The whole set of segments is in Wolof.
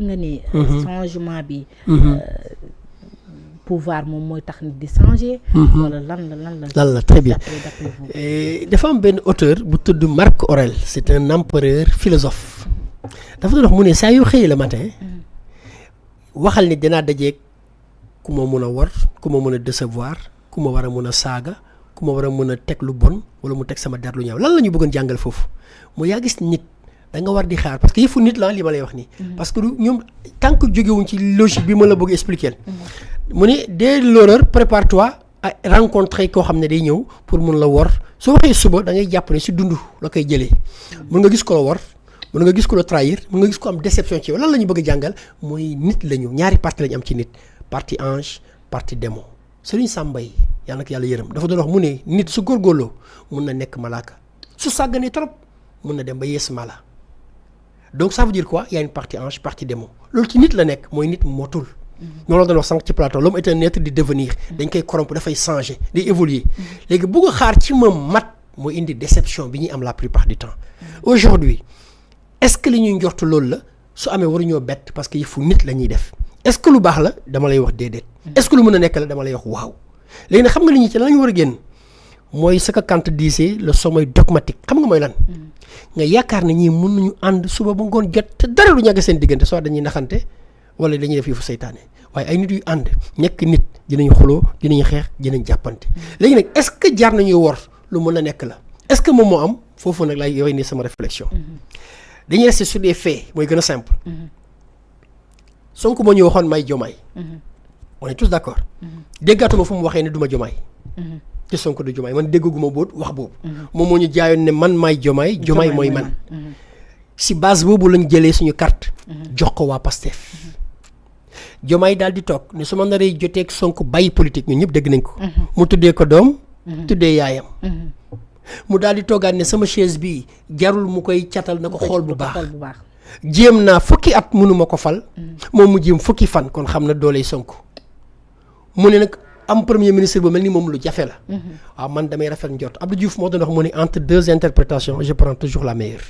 nga ni changement bi pouvoir moom mooy tax nit di changer wala lan la très bien dafa am benn auteur bu tudd Marc Aurèle c'est un empereur philosophe dafa doon wax mu ne saa yu xëyee le matin waxal ni dinaa dajeeg ku ma mun a war ku ma mun a décevoir ku ma war a mun a saaga ku ma war a mun a teg lu bon wala mu teg sama der lu ñaaw lan la ñu bëggoon jàngal foofu mu yaa gis nit da nga war di xaar parce que yëfu nit la li ma lay wax nii parce que ñoom tant que jógewuñ ci logique bi ma la bëgg expliquer mu ne dès l'horreur prépare-toi à rencontrer koo xam ne day ñëw pour mun la wor soo waxee suba da ngay jàpp ne si dund la koy jëlee mun nga gis ko la wor mun nga gis ko la trahir mun nga gis ko am déception ci yow lan la ñu bëgg a jàngal mooy nit la ñu ñaari partie la ñu am ci nit partie ange partie démon Serigne Samba yi yàlla na ko yàlla yërëm dafa doon wax mu ne nit su góorgóorloo mun na nekk malaaka su sàgganee trop mun na dem ba yees mala donc ça veut dire quoi il y a une partie ange partie démon loolu ci nit la nekk mooy nit motul noonu la doon wax sànq ci plateau l'homme est un être di devenir dañ koy corrompre dafay changer day évoluer léegi bugg a xaar ci moom mat mooy indi déception bi ñuy am la plupart du temps aujourd'hui est-ce que li ñuy njortu loolu la su amee waruñoo bett parce que yëfu nit la ñuy def est-ce que lu baax la dama lay wax déedéet est-ce que lu mën a nekk la dama lay wax waaw léegi nag xam nga li ñu ci lan la ñu war a génn mooy ce que Kant disait le sommeil dogmatique xam nga mooy lan nga yaakaar ne ñii mën nañu ànd suba ba ngoon jot te dara lu ñàgg seen diggante soit dañuy naxante wala dañuy def yëfu seytaane waaye ay nit yu ànd nekk nit dinañu xuloo dinañu xeex dinañ jàppante léegi nag est-ce que jar nañuy wor lu mën a nekk la est-ce que moom moo am foofu nag lay yooyu ni sama réflexion dañuy rester sur des faits mooy gën a simple Sonko moo ñu waxoon may Diomaye on est tous d'accord déggatuma fu mu waxee ne du ma Diomaye te Sonko du Diomaye man déggaguma boot wax boobu moom moo ñu jaayoon ne man maay Diomaye mooy man si base boobu lañ jëlee suñu carte jox ko waa Pastef Diomaye daal di toog ne su ma naree joteeg Sonko bàyyi politique ñun ñëpp dégg nañ ko mu tuddee ko doom tuddee yaayam mu daal di toogaat ne sama chaise bi jarul mu koy catal na ko xool bu baax jéem naa fukki at mënuma ko fal moom mu jéem fukki fan kon xam na dooley Sonko mu ne nag am premier ministre bu mel ni moom lu jafe la waaw man damay rafet njort Abdou Diouf moo doon wax mu ne entre deux interprétations je prends toujours la meilleure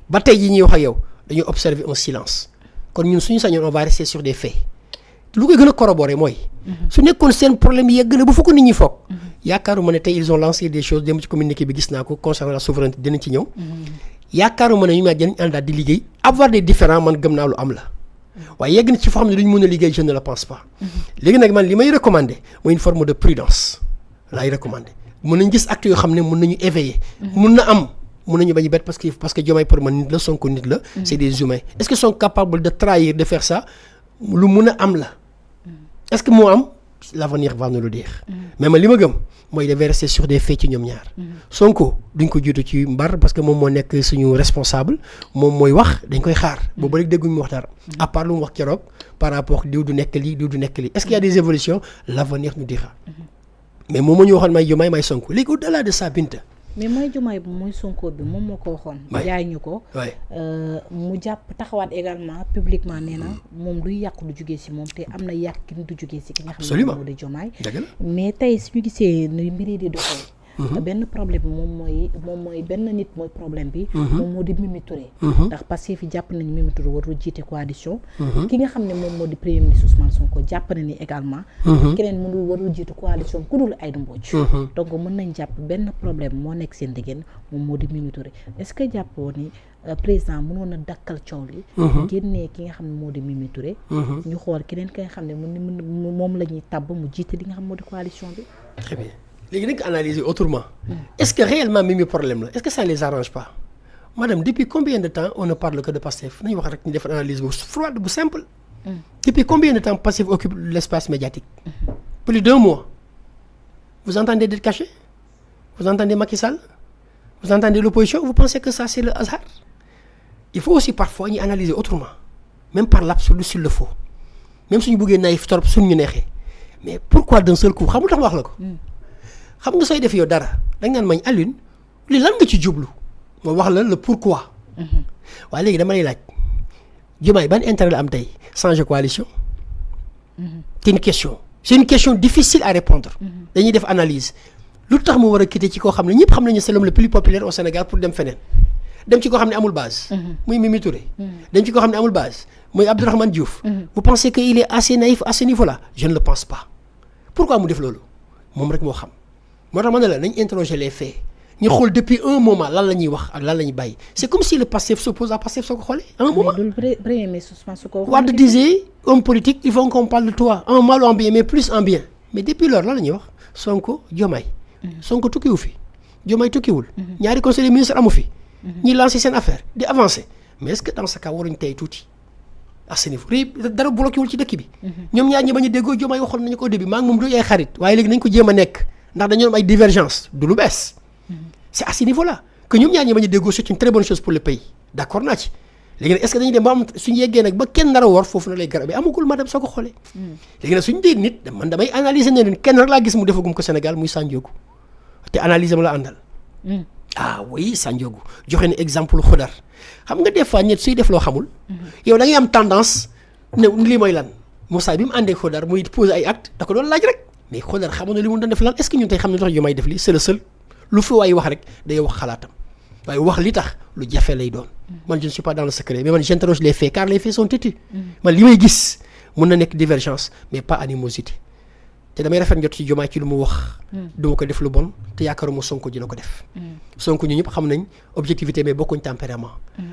ba tey ji ñuy wax ak yow dañuy observer un silence kon ñun suñu sañoon on va rester sur des faits lu koy gën a corroborer mooy su nekkoon seen problème yegg na bu fa ko nit ñi foog yaakaaruma ne tey ils ont lancé des choses dem ci communiqué bi gis naa ko concernant la souveraineté dinañ ci ñëw yaakaaruma ne ñu ma dinañ àndaat di liggéey avoir des différends man gëm naa lu am la waaye yegg na ci foo xam ne duñ mën a liggéey je ne le pense pas léegi nag man li may recommander mooy une forme de prudence laay recommander mën nañ gis actes yoo xam ne mën nañu éveiller mën na am mën nañu bañ a bett parce que Diomaye pour man nit la Sonko nit la c'est des humains est-ce qu'ils sont capables de trahir de faire ça lu mën a am la est-ce que moo am l'avenir va nous le dire mais man li ma gëm mooy devait rester sur des faits ci ñoom ñaar Sonko duñ ko jiitu ci mbar parce que moom moo nekk suñu responsable moom mooy wax dañ koy xaar boobu rek dégguñu mu wax dara à part lu mu wax keroog par rapport diw du nekk lii diw du nekk lii est-ce qu'il y a des évolutions l'avenir nous dira mais moom moo ñu waxoon may Diomaye may Sonko léegi au-delà de ça Binta mais mooy Diomaye bi mooy Sonko bi moom moo ko waxoon jaay ñu ko mu jàpp taxawaat également publiquement nee na moom luy yàqu du jógee si moom te am na yàqin du jógee si ki nga xam ne moo di Diomaye mais tey suñu gisee ni mbiri di doxee benn problème bi moom mooy benn nit mooy problème bi moom moo di Mimi Touré ndax parce que fi jàpp nañ Mimi Touré warul jiite coalition ki nga xam ne moom moo di premier ministre Ousmane Sonko jàpp na ni également keneen mënul warul jiite coalition ku dul Aïda Mbodj donc mën nañ jàpp benn problème moo nekk seen diggante moom moo di Mimi Touré est-ce que jàppoo ni président mënoon a dakkal coow li génnee ki nga xam ne moo di Mimi Touré ñu xool keneen ki nga xam ne moom la ñuy tabb mu jiite li nga xam moo di coalition bi très bien léegi nañ ko analyser autrement est-ce que réellement Mimi problème la est-ce que ça ne les arrange pas madame depuis combien de temps on ne parle que de Pastef nañu wax rek ñu def analyse bu froide bu simple depuis combien de temps Pastef occupe l'espace médiatique plus d'1 mois vous entendez d'être caché vous entendez Macky Sall vous entendez l'opposition vous pensez que ça c'est le hasard il faut aussi parfois ñu analyser autrement même par l'absolu s'il le faut même suñu bëggee naïf trop suñu ñu neexee mais pourquoi d'un seul coup xam nga tax wax la ko xam nga sooy def yow dara dañ naan mañ Alioune li lan nga ci jublu moo wax la le pourquoi waaye léegi dama lay laaj Diomaye ban intérêt la am tey changer coalition c'est une question difficile à répondre dañuy def analyse lu tax mu war a quitter ci koo xam ne ñëpp xam nañu c'est l'homme le plus populaire au Sénégal pour dem feneen dem ci koo xam ne amul base. muy Mimi Touré. dem ci koo xam ne amul base muy Abdourahmane Diouf. Vous pensez que il est assez naïf à ce niveau-là? Je ne le pense pas. Pourquoi mu def loolu moom rek moo xam moo tax ma ne la nañ interroger les faits ñu xool depuis un moment lan la ñuy wax ak lan la ñuy bàyyi. C'est comme si le Pastef s'oppose à Pastef soo ko xoolee à un moment. Wade disait homme politique il faut qu'on parle de toi en mal ou en bien mais plus en bien mais depuis lors lan la ñuy wax Sonko Diomaye. Sonko tukkiwu fi Diomaye tukkiwul. ñaari conseiller ministre amu fi. ñi lancé seen affaire di avancer mais est-ce que dans ce cas waruñ tey tuuti à ce niveau dara bloqué wul ci dëkk bi. ñoom ñaar ñi bañ a déggoo Diomaye waxoon nañu ko au début maa ngi moom du ay xarit waaye léegi nañ ko jéem a nekk ndax dañoo am ay divergence du lu bees. C'est à ce niveau-là que ñoom ñaar ñi bañ a déggoo c'est une très bonne chose pour le pays d'accord naa ci léegi nag est-ce que dañuy dem ba am suñu yeggee nag ba kenn nar a wor foofu na lay garab bi amagul madame soo ko xoolee. léegi nag suñu dee nit man damay analyser ne leen kenn rek laa gis mu defagum ko Sénégal muy Sandiogou te analyser ma la àndal. ah oui Sandiogou joxe na exemple Xodar xam nga des fois ñett suy def loo xamul. yow da ngay am tendance ne lii mooy lan Moussa bi mu àndee Xodar muy poser ay actes da ko doon laaj rek mais Xodar xamoon na li mu doon def lan est-ce que ñun tey xam nañu tax Diomaye def lii c'est le seul lu fi waay wax rek day wax xalaatam waaye wax li tax lu jafe lay doon. man je ne suis pas dans le secret mais man j'interroge les faits car les faits sont têtus. man li may gis mun na nekk divergence mais pas animosité. te damay rafet njot ci Diomaye ci lu mu wax. duma ko def lu bon te yaakaaruma Sonko dina ko def. Sonko ñu ñëpp xam nañ objectivité mais bokkuñ tempérament.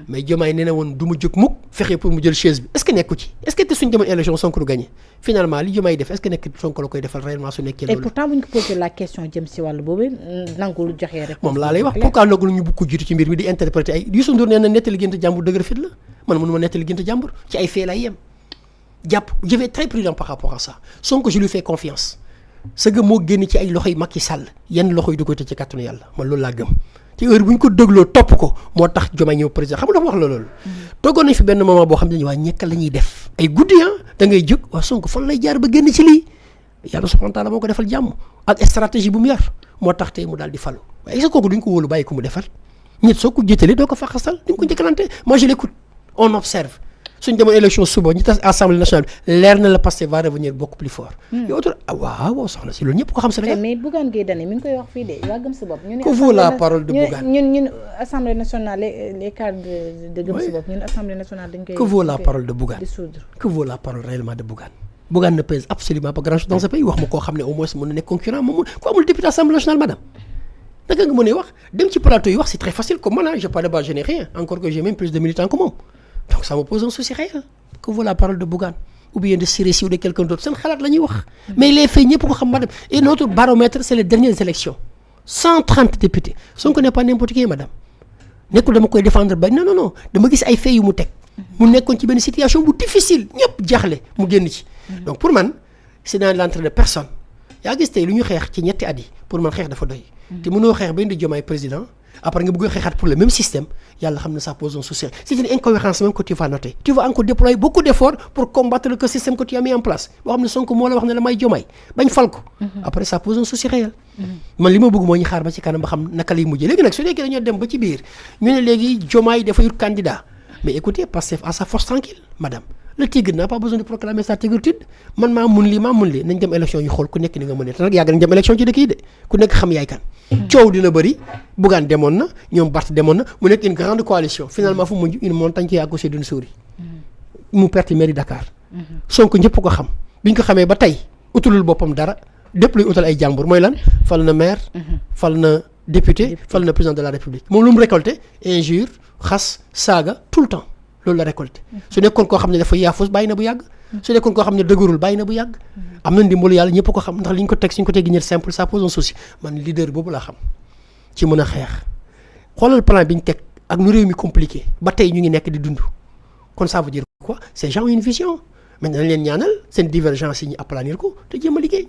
mais Diomaye nee na woon du ma jóg mukk fexe pour mu jël chaise bi est-ce que nekku ci est-ce que te suñ demoon élection Sonko du gagné finalement li Diomaye def est-ce que nekk Sonko la koy defal réellement su nekkee loolu. et pourtant bu ñu ko posé la question jëm si wàllu boobu nangul joxe rek. moom laa lay wax pourquoi nagul ñu bëgg ko jiitu ci mbir mi di interpréter ay Youssou Ndour nee na nettali gént jàmbur dëgër fit la man mënuma nettali gént jàmbur ci ay faits lay yem jàpp je vais très prudent par rapport à ça Sonko je lui fais confiance sëga moo génn ci ay loxoy Macky Sall yenn loxo yi du koy tëj ci kàttanu yàlla man loolu laa gëm te heure bu ñu ko dégloo topp ko moo tax Diomaye ñëw président xam nga dafa wax la loolu toogoon nañ fi benn moment boo xam ne waa ñekk la ñuy def ay guddi da ngay jóg waa Sonko fan lay jaar ba génn ci lii yàlla subhanahu wa taala moo ko defal jàmm ak stratégie bu mu yor moo tax tey mu daal di falu waaye est-ce que kooku duñ ko wóolu bàyyi ko mu defal nit soo ko jiitalee doo ko faxasal duñ ko njëkkalante moi je l'écoute on observe suñ demoon élection suba ñu tas assemblée nationale leer na la Pastef va revenir beaucoup plus fort. yow waaw soxna si loolu ñëpp ko xam Sénégal. mais Bougane Gueye Dany mi ngi koy wax fii de waa gëm sa bopp. ñu ne que vaut la parole de Bougane ñun assemblée nationale les cadres de gëm sa bopp ñun assemblée nationale dañ koy. que vaut la parole de Bougane dissoudre. que vaut la parole réellement de Bougane. Bougane ne pèse absolument pas grand chose dans ce pays wax ma koo xam ne au moins mën na nekk concurrent moom ku amul député assemblée nationale madame. naka nga mën a wax dem ci plateau yi wax c'est très facile comme moi j'ai pas de base je n'ai rien encore que j'ai même plus de militants que moom donc ça me pose un souci réel. que vaut la parole de Bougane ou bien de Siré Sy ou de quelqu'un d'autre seen xalaat la ñuy wax mais les faits ñëpp ko xam madame et notre baromètre c'est les dernières élections 130 députés Sonko n'est pas n'importe qui madame nekkul dama koy défendre ba non dama gis ay faits yu mu teg mu nekkoon ci benn situation bu difficile ñëpp jaaxle mu génn ci donc pour man c'est dans l'entrée de personne yaa gis tey lu ñu xeex ci ñetti at yi pour man xeex dafa doy te mënoo xeex ba indi Diomaye président après nga bëgg a xeexaat pour le même système yàlla xam ne ça pose un souci c'est une incohérence même que tu vas noter tu vas encore déployer beaucoup d'efforts pour combattre le système que tu as mis en place boo xam ne Sonko moo la wax ne la may Diomaye bañ fal ko après ça pose un souci réel man li ma bëgg moo ñu xaar ba ci kanam ba xam naka lay mujjee léegi nag su nekkee dañoo dem ba ci biir ñu ne léegi Diomaye dafa yut candidat mais écoutez Pastef à sa force tranquille madame le tigre n'a pas besoin de proclamer sa tigritude man maa mun lii nañ dem élection ñu xool ku nekk ni nga mënee te nag yàgg nañ dem élection ci dëkk yi de ku nekk xam yaay kan coow dina bëri Bougane demoon na ñoom Barth demoon na mu nekk une grande coalition finalement fu mujj une montagne qui est accouchée d'une souris mu perte mairie Dakar Sonko ñëpp ko xam biñ ko xamee ba tey utalul boppam dara lépp luy utal ay jàmbur mooy lan fal na maire fal na député fal na président de la République moom lu mu récolté injure xas saaga tout le temps loolu la récolté su nekkoon koo xam ne dafa yaafus bàyyi na bu yàgg su nekkoon koo xam ne dëgërul bàyyi na bu yàgg am na ndimbalu yàlla ñëpp ko xam ndax li ñu ko teg suñ ko teggi ñet simple ça pose un souci man leader boobu laa xam ci mën a xeex xoolal plan bi ñu teg ak nu réew mi compliqué ba tey ñu ngi nekk di dund kon ça veut dire quoi ces gens ont une vision mais dañ leen ñaanal seen divergence yi ñu aplanir ko te jéem a liggéey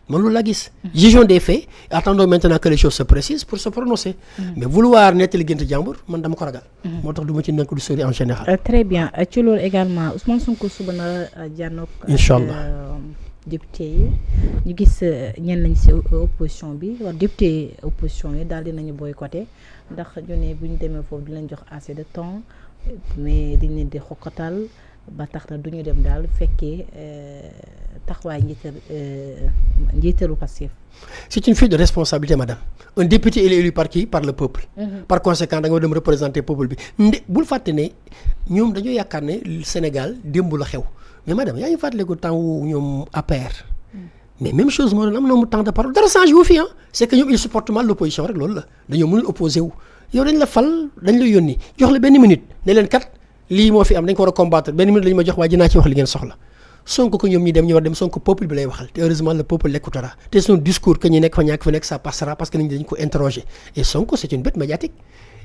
man loolu laa gis jugeons des faits attendons maintenant que les choses se précisent pour se prononcer mais vouloir nettali gént jàmbur man dama ko ragal moo tax du ma ci nekk du sori en général très bien ci loolu également Ousmane Sonko suba na jànnoog inchallah député yi ñu gis ñenn nañ ci opposition bi wax député opposition yi daal dinañu boycotté ndax ñu ne bu ñu demee foofu di leen jox assez de temps mais dañ leen di xokkatal ba tax na du ñu dem daal fekkee taxawaay njiitalu Pastef. C'est une fuite de responsabilité, madame. Un député, il est élu par qui? Par le peuple. Par conséquent, da nga dem représenter peuple bi bul fàtte ne ñoom dañoo yaakaar ne Sénégal démb la xew mais madame yaa ngi fàttaliku temps wu ñoom APR. mais même chose moo doon am na temps de parole dara changé wu fi ah c'est que ñoom ils supportent mal l'opposition rek loolu la dañoo mënul opposé wu yow dañ la fal dañ la yónni jox la benn minute ne leen kat lii moo fi am dañ ko war a combattre benn minute la ñu ma jox waaye dinaa ci wax li ngeen soxla Sonko ko ñoom ñi dem ñu war dem Sonko peuple bi lay waxal te heureusement le peuple l'écoutera te son discours que ñu nekk fa ñàkk fa nekk ça passera parce que nit ñi dañ ko interroger et Sonko c'est une bête médiatique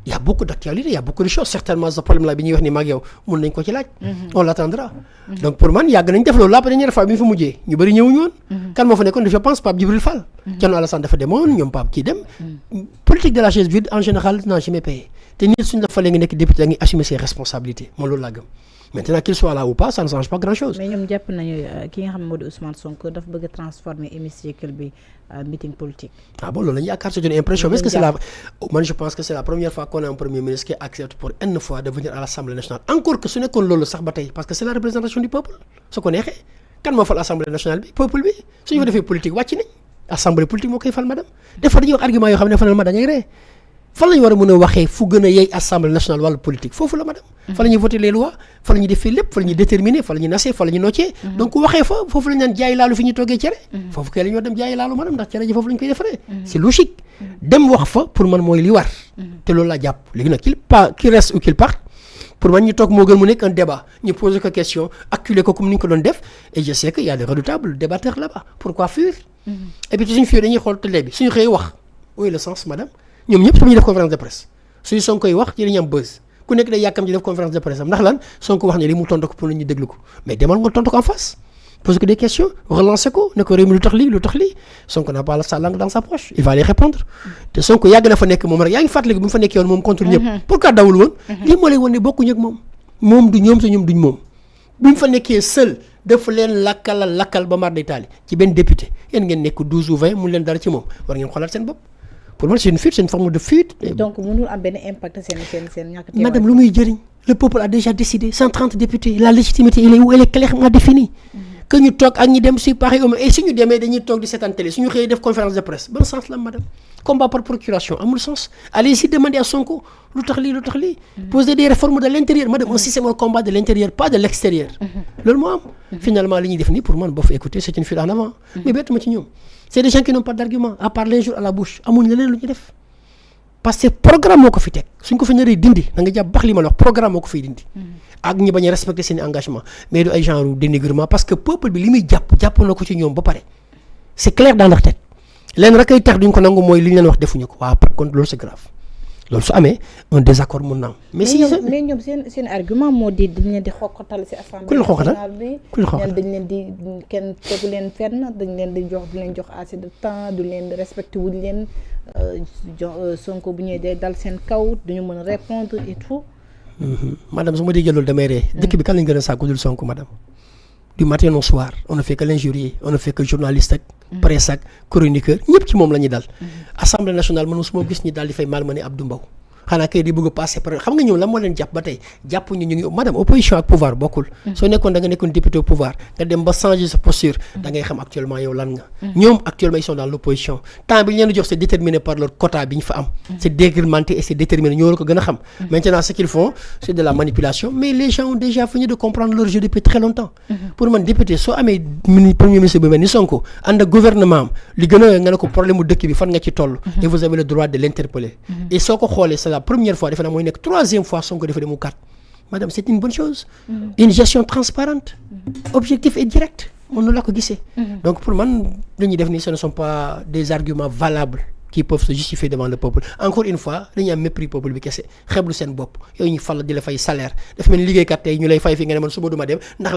il y a beaucoup d'actualités, il y a beaucoup de choses certainement ce problème là bi ñuy wax ni mag yow mun nañ ko ci laaj on l'attendra donc pour man yàgg nañ def loolu la première fois bi ñu fa mujjee ñu bëri ñëwuñu woon kan moo fa nekkoon je pense Pape Djibril Fall Thierno Alassane dafa demoon ñoom Pape kii dem politique de la chaise vide en général n'a jamais payé te nit suñ la falee nga nekk député da ngay assumer ses responsabilités moom loolu laa gëm maintenant qu'il soit là ou pas ça ne change pas grand chose. mais ñoom jàpp nañu ki nga xam ne moo di Ousmane Sonko dafa bëgg a transformer hémicycle bi meeting politique. ah bon loolu la ñu yaakaar c'est une impression mais est-ce que c'est la man je pense que c'est la première fois qu'on a un premier ministre qui accepte pour une fois de venir à l'Assemblée nationale encore que su nekkoon loolu sax ba tey parce que c'est la représentation du peuple su ko neexee kan moo fal Assemblée nationale bi peuple bi suñu fa defee politique wàcc nañ assemblée politique moo koy fal madame des fois dañuy wax argument yoo xam ne finalement dañuy ree fan la ñu war a mën a waxee fu gën a yey assemblée nationale wàllu politique foofu la madame fa la ñuy voter les lois fa la ñuy defee lépp fa la ñuy déterminer fa la ñuy nasee fa la ñuy noccee donc waxee fa foofu la ñu naan jaay laalu fi ñuy toggee cere foofu kay la ñu war dem jaay laalu madame ndax cere ji foofu la ñu koy defaree c'est logique dem wax fa pour man mooy li war te loolu laa jàpp léegi nag qu'il reste ou qu'il parte pour man ñu toog moo gën mu nekk un débat ñu poser ko question acculer ko comme ni ñu ko doon def et je sais que y a des redoutables débatteurs là-bas pourquoi fuir et puis suñu fuir dañuy xool télé bi suñu xëyee wax où est le sens madame ñoom ñëpp su ñu def conférence de presse suñu Sonko koy wax ci dañuy am buzz ku nekk day yàkkam ci def conférence de presse am ndax lan Sonko wax ne li mu tontu ko pour nit ñi déglu ko mais demal nga tontu ko en face pose ko des questions relancer ko ne ko réew mi lu tax lii Sonko n'a pas sa langue dans sa poche il va les répondre te Sonko yàgg na fa nekk moom rek yaa ngi fàttaliku bi mu fa nekkee woon moom contre ñëpp pourquoi dawul woon lii moo lay wan ne bokkuñu ak moom du ñoom te ñoom duñ moom bi mu fa nekkee seul dafa leen lakkal ba mar day taali ci benn député yéen ngeen nekk 12 ou 20 mun leen dara ci moom war ngeen xoolaat seen bopp pour moi c'est une fuite c'est une forme de fuite. donc mënul am benn impact seen ñàkk teewaay. madame lu muy jëriñ le peuple a déjà décidé 130 députés la légitimité elle est clairement définie. que ñu toog ak ñi dem si pareil et suñu demee dañuy toog di seetaan télé suñu xëyee def conférence de presse ban sens la madame combat par procuration amul sens allez-y demander à Sonko lu tax lii poser des réformes de l'intérieur madame un système de combat de l'intérieur pas de l'extérieur loolu moo am finalement li ñuy def nii pour man boo fa écouter c'est une fuite en avant mais bett ma ci ñoom c'est des gens qui n'ont pas d'argument à part l'injure à la bouche amuñ leneen lu ñu def parce que programme moo ko fi teg suñ ko fi naree dindi da nga jàpp bax li ma la wax programme moo ko fiy dindi ak ñi bañ a respecter seen engagement mais du ay genre dénigrement parce que peuple bi li muy jàpp na ko ci ñoom ba pare c'est clair dans leur tête leen rek ay tax duñ ko nangu mooy li ñu leen wax defuñu ko waaw par contre loolu c'est grave loolu su amee un désaccord mun na am. mais ñoom seen argument moo di dañ leen di xoqatal ci assemblée nationale bi dañ leen di kenn tegu leen fenn dañ leen di jox du leen jox assez de temps du leen respecté wuñ leen Sonko bu ñëwee day dal seen kaw duñu mën a répondre et tout. madame su ma déggee loolu damay ree dëkk bi kan lañ gën a sàkku dul Sonko madame du matin au soir on ne fait que l'injurier on ne fait que journaliste ak presse ak chroniqueur ñëpp ci moom la ñuy dal assemblée nationale man su ma gis ñi daal di fay malmené Abdou Mbow xanaa kay di bëgg a passer par xam nga ñoom lan moo leen jàpp ba tey jàpp ñu ngi madame opposition ak pouvoir bokkul soo nekkoon da nga nekkoon député au pouvoir nga dem ba changer sa posture da ngay xam actuellement yow lan nga ñoom actuellement ils sont dans l'opposition temps bi ñu leen di jox c'est déterminé par leur quota bi ñu fa am c'est dégrementé et c'est déterminé ñoo la ko gën a xam maintenant ce qu'ils font c'est de la manipulation mais les gens ont déjà fini de comprendre leur jeu depuis très longtemps pour man député soo amee premier ministre bu mel ni Sonko ànd ak gouvernement am li gën a nga ne ko problème mu dëkk bi fan nga ci toll et vous avez le droit de l'interpeller et soo ko xoolee la première fois defe naa mooy nekk troisième fois Sonko dafa demu kat madame c'est une bonne chose une gestion transparente objectif et direct mën na la ko gisee donc pour man li ñuy def nii ce ne sont pas des arguments valables qui peuvent se justifier devant le peuple encore une fois dañuy am mépris peuple bi kese xeblu seen bopp yow ñu fal di la fay salaire dafa mel ni liggéeykat tey ñu lay fay fi nga ne man suba duma dem ndax